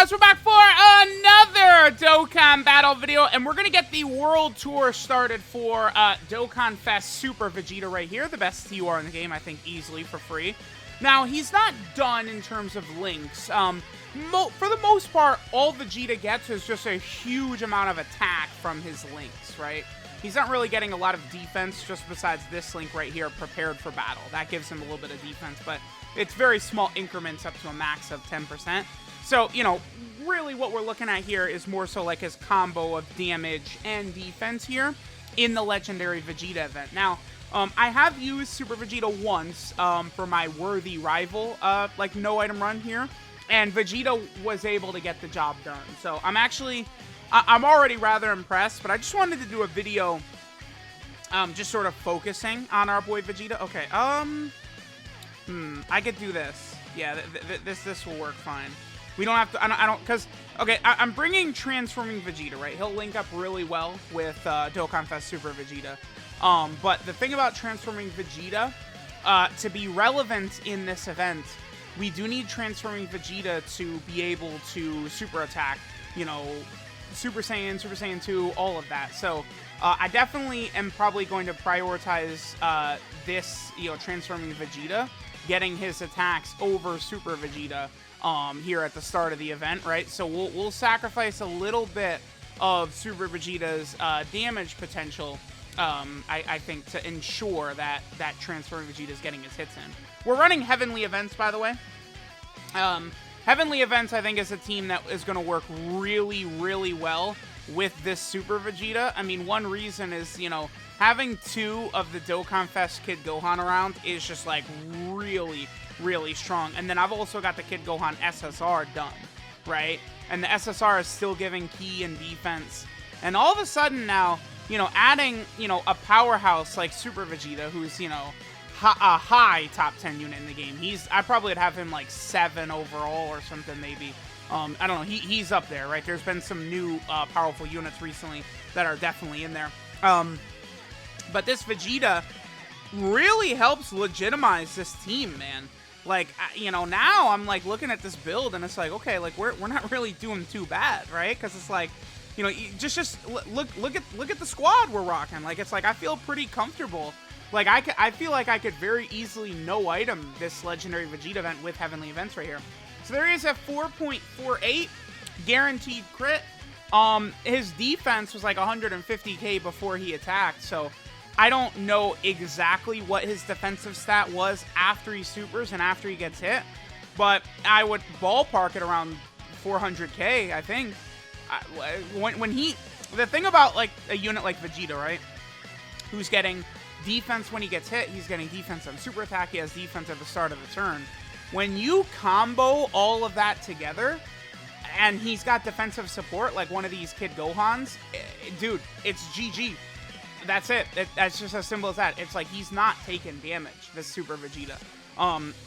guys, we're back for another Dokkan battle video, and we're gonna get the world tour started for DOKKANFEST Super Vegeta right here, the best TUR in the game, I think, easily for free. Now, he's not done in terms of links. For the most part, all Vegeta gets is just a huge amount of attack from his links, right? He's not really getting a lot of defense, just besides this link right here, Prepared for Battle. That gives him a little bit of defense, but it's very small increments up to a max of 10%. So, you know, really what we're looking at here is more so like his combo of damage and defense here in the Legendary Vegeta event. Now, I have used Super Vegeta once for my worthy rival, like, no-item run here, and Vegeta was able to get the job done. So, I'm already rather impressed, but I just wanted to do a video just sort of focusing on our boy Vegeta. Okay, I could do this. Yeah, this will work fine. We don't have to, I don't, because, okay, I'm bringing Transforming Vegeta, right? He'll link up really well with DOKKANFEST Super Vegeta. But the thing about Transforming Vegeta, to be relevant in this event, we do need Transforming Vegeta to be able to super attack, you know, Super Saiyan 2, all of that. So, I definitely am probably going to prioritize this, you know, Transforming Vegeta, getting his attacks over Super Vegeta here at the start of the event, right? So we'll sacrifice a little bit of Super Vegeta's damage potential, I think, to ensure that Transforming Vegeta is getting his hits in. We're running Heavenly Events, by the way. Heavenly Events, I think, is a team that is going to work really, really well with this Super Vegeta. I mean, one reason is, you know, having two of the DOKKANFEST Kid Gohan around is just, like, really, really strong. And then I've also got the Kid Gohan SSR done, right? And the SSR is still giving key and defense. And all of a sudden now, you know, adding, you know, a powerhouse like Super Vegeta, who's, you know, a high top 10 unit in the game. I probably would have him like 7 overall or something, maybe. I don't know. He's up there, right? There's been some new powerful units recently that are definitely in there. But this Vegeta really helps legitimize this team, man. Like, you know, now I'm, like, looking at this build, and it's like, okay, like, we're not really doing too bad, right? Because it's like, you know, just look at the squad we're rocking. Like, it's like, I feel pretty comfortable. Like, I feel like I could very easily no-item this Legendary Vegeta event with Heavenly Events right here. So there is a 4.48 guaranteed crit. His defense was like 150k before he attacked, so I don't know exactly what his defensive stat was after he supers and after he gets hit, but I would ballpark it around 400k, I think. The thing about, like, a unit like Vegeta, right, who's getting defense when he gets hit, he's getting defense on super attack, he has defense at the start of the turn. When you combo all of that together, and he's got defensive support like one of these Kid Gohans, dude, it's GG. That's it. That's just as simple as that. It's like he's not taking damage, this Super Vegeta.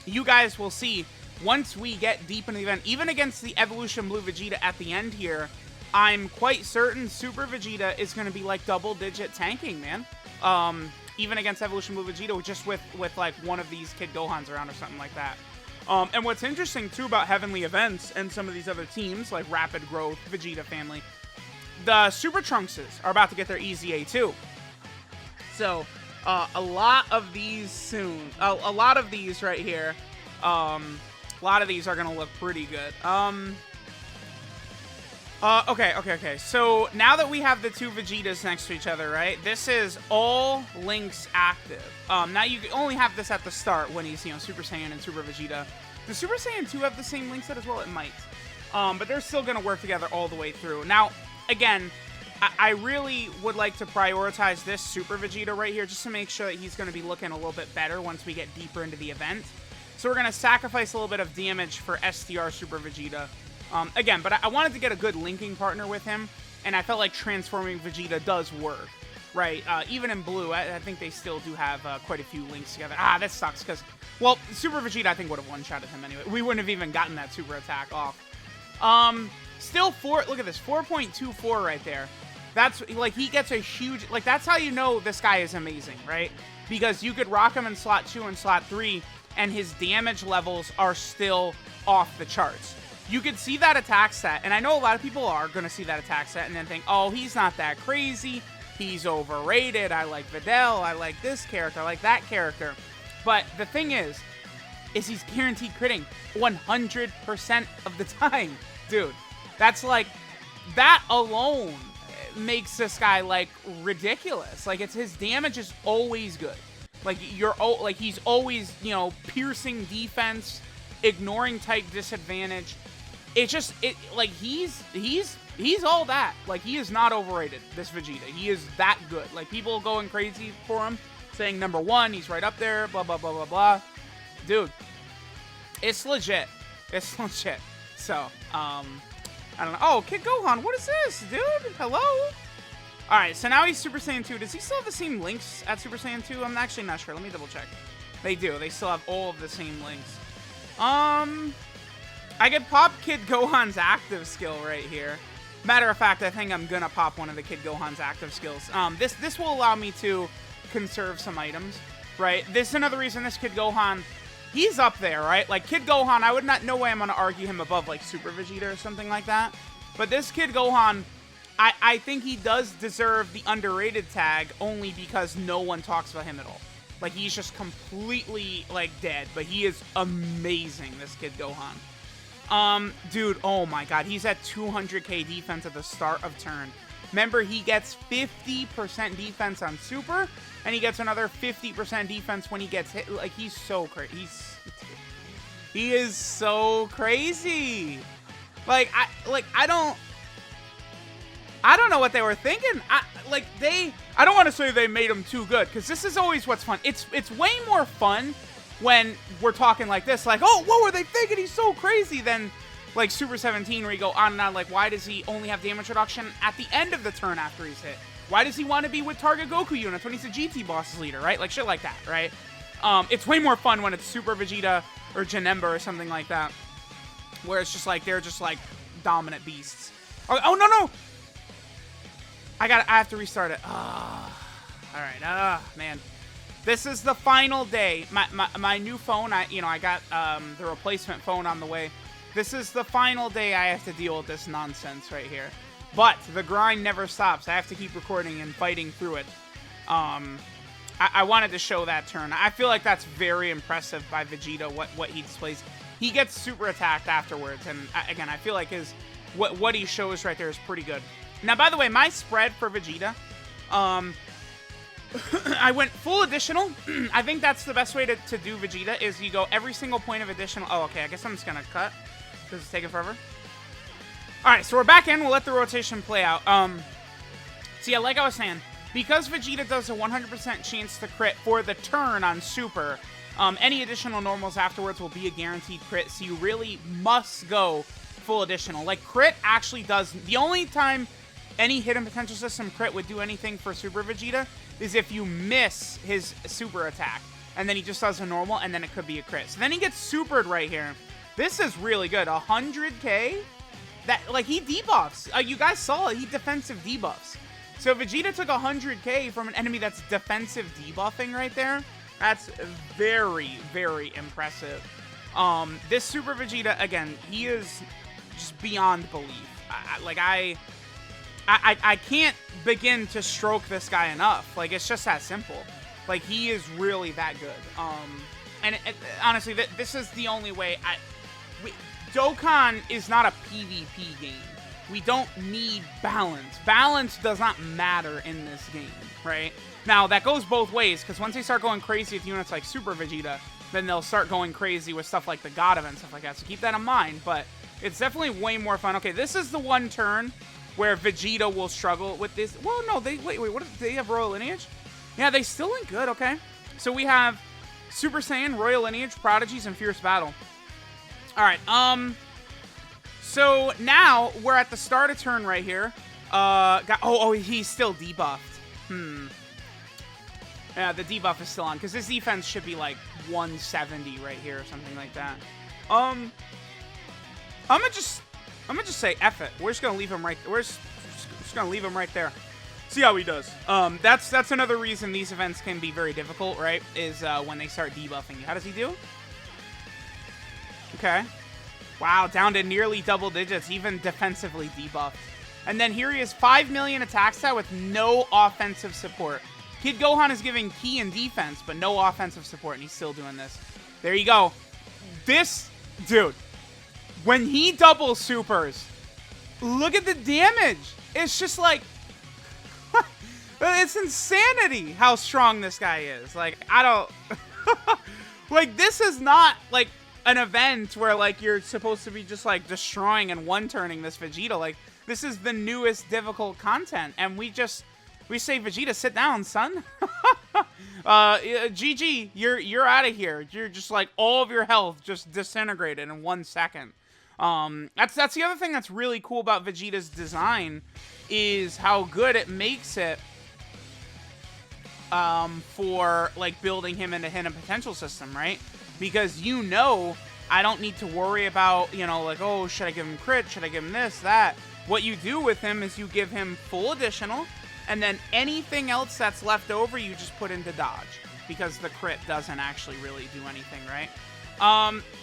You guys will see once we get deep into the event, even against the Evolution Blue Vegeta at the end here, I'm quite certain Super Vegeta is going to be like double-digit tanking, man. Even against Evolution Blue Vegeta, just with like one of these Kid Gohans around or something like that. And what's interesting too about Heavenly Events and some of these other teams like Rapid Growth, Vegeta Family, the Super Trunkses are about to get their EZA too. So, a lot of these soon. A lot of these right here. A lot of these are going to look pretty good. Okay. So, now that we have the two Vegetas next to each other, right? This is all links active. Now, you only have this at the start when he's, you know, Super Saiyan and Super Vegeta. Does Super Saiyan 2 have the same link set as well? It might. But they're still going to work together all the way through. Now, again, I really would like to prioritize this Super Vegeta right here just to make sure that he's going to be looking a little bit better once we get deeper into the event. So we're going to sacrifice a little bit of damage for STR Super Vegeta. Again, but I wanted to get a good linking partner with him, and I felt like Transforming Vegeta does work, right? Even in Blue, I think they still do have quite a few links together. That sucks, because, well, Super Vegeta I think would have one-shotted him anyway. We wouldn't have even gotten that super attack off. Still look at this, 4.24 right there. That's, like, he gets a huge, like, that's how you know this guy is amazing, right? Because you could rock him in slot 2 and slot 3, and his damage levels are still off the charts. you could see that attack set, and I know a lot of people are going to see that attack set and then think, oh, he's not that crazy, he's overrated, I like Videl, I like this character, I like that character. But the thing is he's guaranteed critting 100% of the time. Dude, that's like, that alone makes this guy, like, ridiculous. Like, his damage is always good. Like, he's always, you know, piercing defense, ignoring type disadvantage. It's just, like, he's all that. Like, he is not overrated, this Vegeta. He is that good. Like, people going crazy for him, saying number 1, he's right up there, blah, blah, blah, blah, blah. Dude, it's legit. It's legit. So, I don't know. Oh, Kid Gohan, what is this, dude? Hello? Alright, so now he's Super Saiyan 2. Does he still have the same links at Super Saiyan 2? I'm actually not sure. Let me double check. They do. They still have all of the same links. I could pop Kid Gohan's active skill right here. Matter of fact, I think I'm gonna pop one of the Kid Gohan's active skills. This will allow me to conserve some items, right? This is another reason this Kid Gohan, he's up there, right? Like, Kid Gohan, I would not, no way I'm gonna argue him above, like, Super Vegeta or something like that. But this Kid Gohan, I think he does deserve the underrated tag only because no one talks about him at all. Like, he's just completely, like, dead. But he is amazing, this Kid Gohan. Dude, oh my god, he's at 200k defense at the start of turn. Remember, he gets 50% defense on Super, and he gets another 50% defense when he gets hit. Like, he's so crazy. He is so crazy. Like, I don't know what they were thinking. I don't want to say they made him too good, because this is always what's fun. It's way more fun when we're talking like this, like, oh, what were they thinking? He's so crazy. Then, like, Super 17, where you go on and on, like, why does he only have damage reduction at the end of the turn after he's hit? Why does he want to be with target Goku units when he's a GT boss's leader, right? Like, shit like that, right? It's way more fun when it's Super Vegeta or Janemba or something like that, where it's just like, they're just, like, dominant beasts. Oh no! I have to restart it. All right, man. This is the final day. My new phone, I got the replacement phone on the way. This is the final day I have to deal with this nonsense right here. But the grind never stops. I have to keep recording and fighting through it. I wanted to show that turn. I feel like that's very impressive by Vegeta, what he displays. He gets super attacked afterwards, and again, I feel like what he shows right there is pretty good. Now, by the way, my spread for Vegeta, I went full additional. I think that's the best way to do Vegeta, is you go every single point of additional. Oh, okay, I guess I'm just going to cut, because it's taking forever. All right, so we're back in. We'll let the rotation play out. So, yeah, like I was saying, because Vegeta does a 100% chance to crit for the turn on Super, any additional normals afterwards will be a guaranteed crit, so you really must go full additional. Like, crit actually does... The only time any hidden potential system crit would do anything for Super Vegeta is if you miss his super attack, and then he just does a normal, and then it could be a crit. So then he gets supered right here. This is really good. 100k? That, like, he debuffs. You guys saw it. He defensive debuffs. So Vegeta took 100k from an enemy that's defensive debuffing right there. That's very, very impressive. This Super Vegeta, again, he is just beyond belief. I can't begin to stroke this guy enough. Like, it's just that simple. Like, he is really that good. And honestly, this is the only way. Dokkan is not a PvP game. We don't need balance. Balance does not matter in this game, right? Now, that goes both ways, because once they start going crazy with units like Super Vegeta, then they'll start going crazy with stuff like the God event and stuff like that, so keep that in mind, but it's definitely way more fun. Okay, this is the one turn where Vegeta will struggle with this. Well, no, wait, what do they have? Royal Lineage? Yeah, they still ain't good, okay. So we have Super Saiyan, Royal Lineage, Prodigies, and Fierce Battle. Alright, so now we're at the start of turn right here. He's still debuffed. Yeah, the debuff is still on, because his defense should be like 170 right here or something like that. I'm gonna just say F it. We're just gonna leave him right. We're just gonna leave him right there. See how he does. That's another reason these events can be very difficult, right? Is when they start debuffing you. How does he do? Okay. Wow, down to nearly double digits, even defensively debuffed. And then here he is, 5 million attack stat with no offensive support. Kid Gohan is giving key and defense, but no offensive support, and he's still doing this. There you go. This, dude, when he double supers, look at the damage. It's just like, it's insanity how strong this guy is. Like, I don't, like, this is not, like, an event where, like, you're supposed to be just, like, destroying and one-turning this Vegeta. Like, this is the newest difficult content, and we say, Vegeta, sit down, son. GG, you're out of here. You're just, like, all of your health just disintegrated in 1 second. That's the other thing that's really cool about Vegeta's design is how good it makes it for, like, building him into hidden potential system, right? Because I don't need to worry about, like, oh, should I give him crit? Should I give him this, that? What you do with him is you give him full additional, and then anything else that's left over, you just put into dodge, because the crit doesn't actually really do anything, right?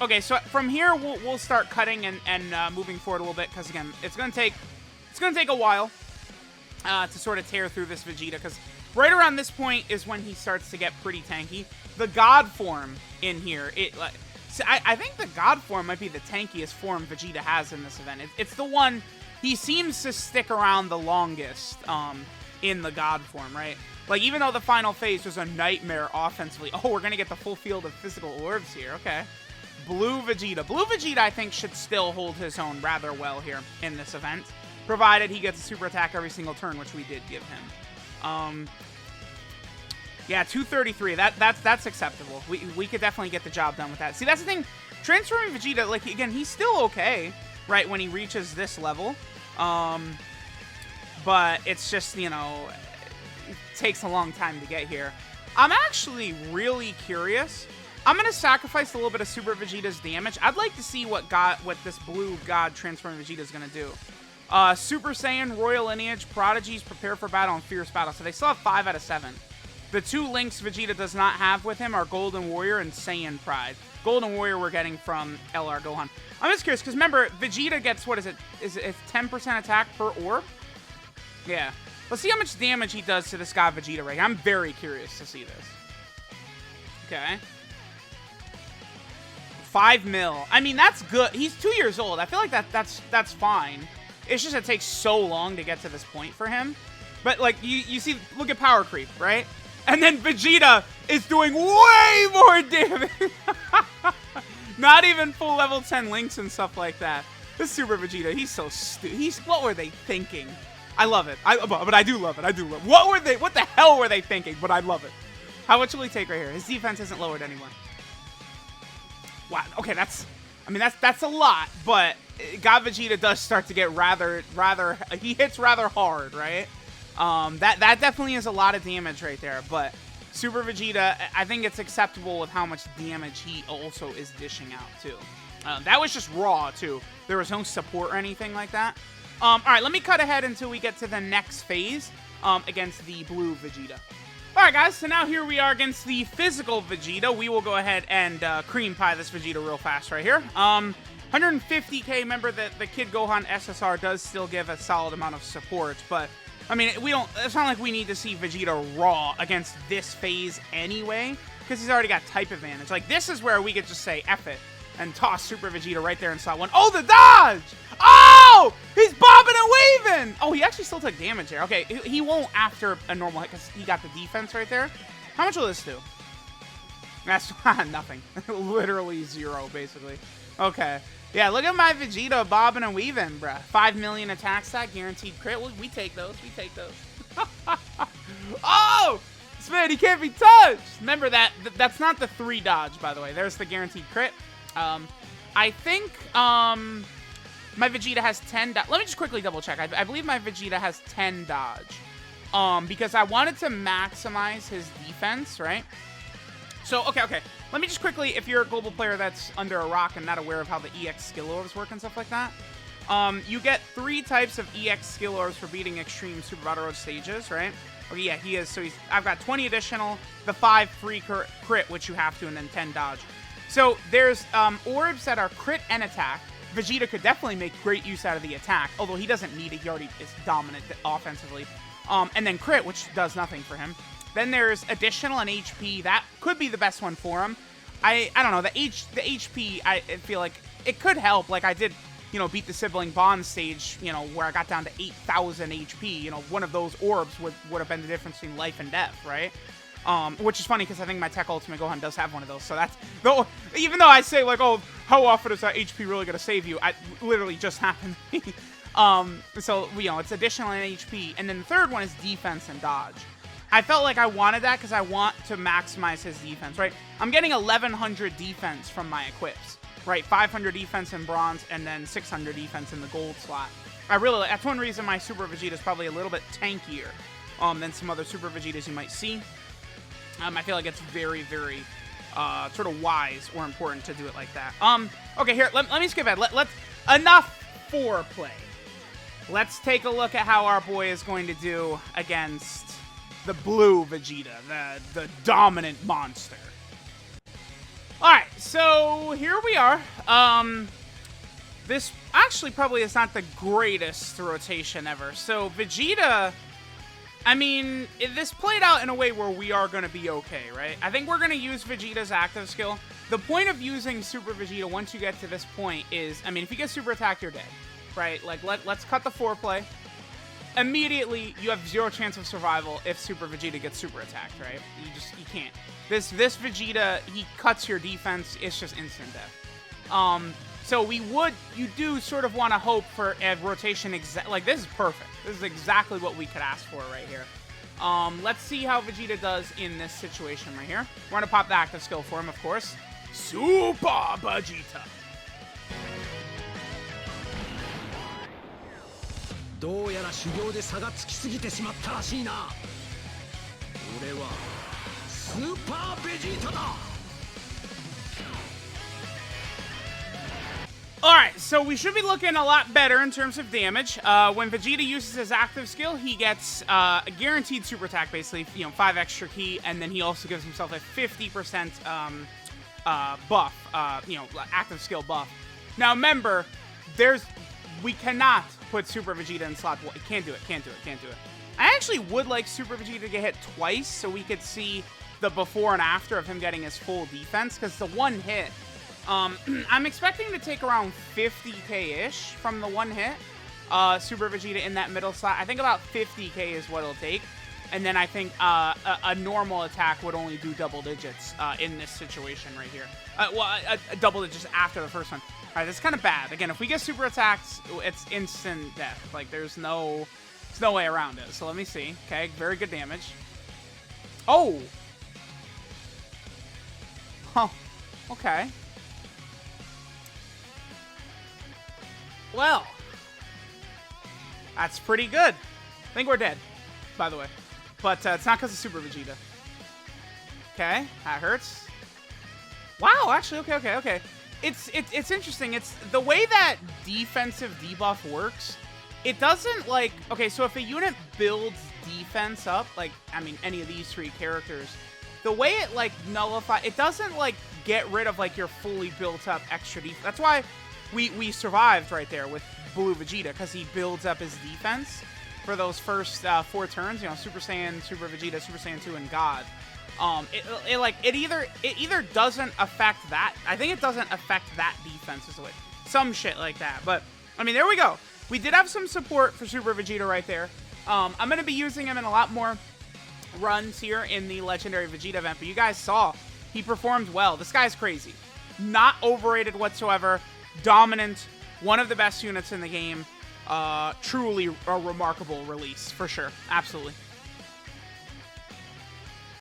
Okay, so from here, we'll start cutting and moving forward a little bit, because, again, it's gonna take a while to sort of tear through this Vegeta, because right around this point is when he starts to get pretty tanky. The God form in here, I think the God form might be the tankiest form Vegeta has in this event. It's the one he seems to stick around the longest in the God form, right? Like, even though the final phase was a nightmare offensively, oh, we're going to get the full field of physical orbs here, okay. Blue Vegeta. Blue Vegeta, I think, should still hold his own rather well here in this event, provided he gets a super attack every single turn, which we did give him. Yeah, 233. That's acceptable. We could definitely get the job done with that. See, that's the thing. Transforming Vegeta, like, again, he's still okay, right, when he reaches this level. But it's just, it takes a long time to get here. I'm actually really curious. I'm going to sacrifice a little bit of Super Vegeta's damage. I'd like to see what this blue God transforming Vegeta is going to do. Super Saiyan, Royal Lineage, Prodigies, Prepare for Battle, and Fierce Battle. So they still have 5 out of 7. The 2 links Vegeta does not have with him are Golden Warrior and Saiyan Pride. Golden Warrior we're getting from LR Gohan. I'm just curious, because remember, Vegeta gets, what is it? Is it 10% attack per orb? Yeah. Let's see how much damage he does to this guy Vegeta right here. I'm very curious to see this. Okay. 5 mil. I mean, that's good. He's 2 years old. I feel like that's fine. It's just it takes so long to get to this point for him. But, like, you see, look at power creep, right? And then Vegeta is doing way more damage. Not even full level 10 links and stuff like that. This Super Vegeta, he's so stupid. What were they thinking? I love it. But I do love it. I do love it. What the hell were they thinking? But I love it. How much will he take right here? His defense isn't lowered anymore. Wow. Okay, that's a lot, but God Vegeta does start to get rather, he hits rather hard, right? That definitely is a lot of damage right there, but Super Vegeta, I think it's acceptable with how much damage he also is dishing out, too. That was just raw, too. There was no support or anything like that. All right, let me cut ahead until we get to the next phase against the blue Vegeta. All right, guys, so now here we are against the physical Vegeta. We will go ahead and cream pie this Vegeta real fast right here. 150k, remember that the Kid Gohan SSR does still give a solid amount of support, but I mean, it's not like we need to see Vegeta raw against this phase anyway, because he's already got type advantage. Like, this is where we could just say F it and toss Super Vegeta right there in slot 1. Oh, the dodge! Oh! He's bobbing and waving! Oh, he actually still took damage there. Okay, he won't after a normal hit because he got the defense right there. How much will this do? That's nothing. Literally 0, basically. Okay. Yeah, look at my Vegeta bobbing and weaving, bruh. 5 million attack stat, guaranteed crit. We take those. We take those. Oh! This man, he can't be touched! Remember that's not the 3 dodge, by the way. There's the guaranteed crit. I think my Vegeta has 10 dodge. Let me just quickly double check. I believe my Vegeta has 10 dodge. Because I wanted to maximize his defense, right? So, okay. Let me just quickly, if you're a global player that's under a rock and not aware of how the EX skill orbs work and stuff like that, you get 3 types of EX skill orbs for beating extreme Super Battle Road stages, right? Okay, yeah, he is. So I've got 20 additional, the 5 free crit, which you have to, and then 10 dodge. So there's orbs that are crit and attack. Vegeta could definitely make great use out of the attack, although he doesn't need it. He already is dominant offensively. And then crit, which does nothing for him. Then there's additional and HP. That could be the best one for him. I don't know. The HP, I feel like it could help. Like I did, beat the sibling bond stage, where I got down to 8,000 HP. One of those orbs would have been the difference between life and death, right? Which is funny because I think my Tech Ultimate Gohan does have one of those. So that's, though, even though I say like, oh, how often is that HP really going to save you? I literally just happened. So, it's additional in HP. And then the third one is defense and dodge. I felt like I wanted that because I want to maximize his defense, right? I'm getting 1,100 defense from my equips, right? 500 defense in bronze and then 600 defense in the gold slot. That's one reason my Super Vegeta is probably a little bit tankier than some other Super Vegetas you might see. I feel like it's very, very sort of wise or important to do it like that. Okay, here, let me skip ahead. Let's enough foreplay. Let's take a look at how our boy is going to do against the blue Vegeta, the dominant monster. Alright, so here we are. This actually probably is not the greatest rotation ever. So Vegeta, I mean, this played out in a way where we are going to be okay, right? I think we're going to use Vegeta's active skill. The point of using Super Vegeta once you get to this point is, I mean, if you get super attacked, you're dead, right? Like, let's cut the foreplay. Immediately, you have 0 chance of survival if Super Vegeta gets super attacked, right? You can't. This Vegeta, he cuts your defense. It's just instant death. So you do sort of want to hope for a rotation like this is perfect. This is exactly what we could ask for right here. Let's see how Vegeta does in this situation right here. We're gonna pop the active skill for him, of course. Super Vegeta. どうやら修行で差がつきすぎてしまったらしいな。俺はスーパーベジータだ。 Alright, so we should be looking a lot better in terms of damage. When Vegeta uses his active skill, he gets a guaranteed super attack, basically, 5 extra ki, and then he also gives himself a 50% buff, active skill buff. Now remember, we cannot put Super Vegeta in slot 1. Can't do it. I actually would like Super Vegeta to get hit twice so we could see the before and after of him getting his full defense, because the one hit, I'm expecting to take around 50k-ish from the one hit. Super Vegeta in that middle slot. I think about 50k is what it'll take. And then I think a normal attack would only do double digits in this situation right here. Double digits after the first one. All right, that's kind of bad. Again, if we get super attacks, it's instant death. Like, there's no way around it. So let me see. Okay, very good damage. Oh! Huh. Okay. Well, that's pretty good. I think we're dead, by the way. But it's not because of Super Vegeta. Okay, that hurts. Wow, actually, okay. It's interesting. It's the way that defensive debuff works. It doesn't, like... Okay, so if a unit builds defense up, like, I mean, any of these 3 characters, the way it, like, it doesn't, like, get rid of, like, your fully built up extra defense. That's why we survived right there with Blue Vegeta, because he builds up his defense for those first 4 turns, Super Saiyan, Super Vegeta, Super Saiyan 2, and God. It either doesn't affect that. I think it doesn't affect that defense is the way. Some shit like that. But, I mean, there we go. We did have some support for Super Vegeta right there. I'm going to be using him in a lot more runs here in the Legendary Vegeta event. But you guys saw, he performed well. This guy's crazy. Not overrated whatsoever. Dominant. One of the best units in the game. Truly a remarkable release, for sure. Absolutely.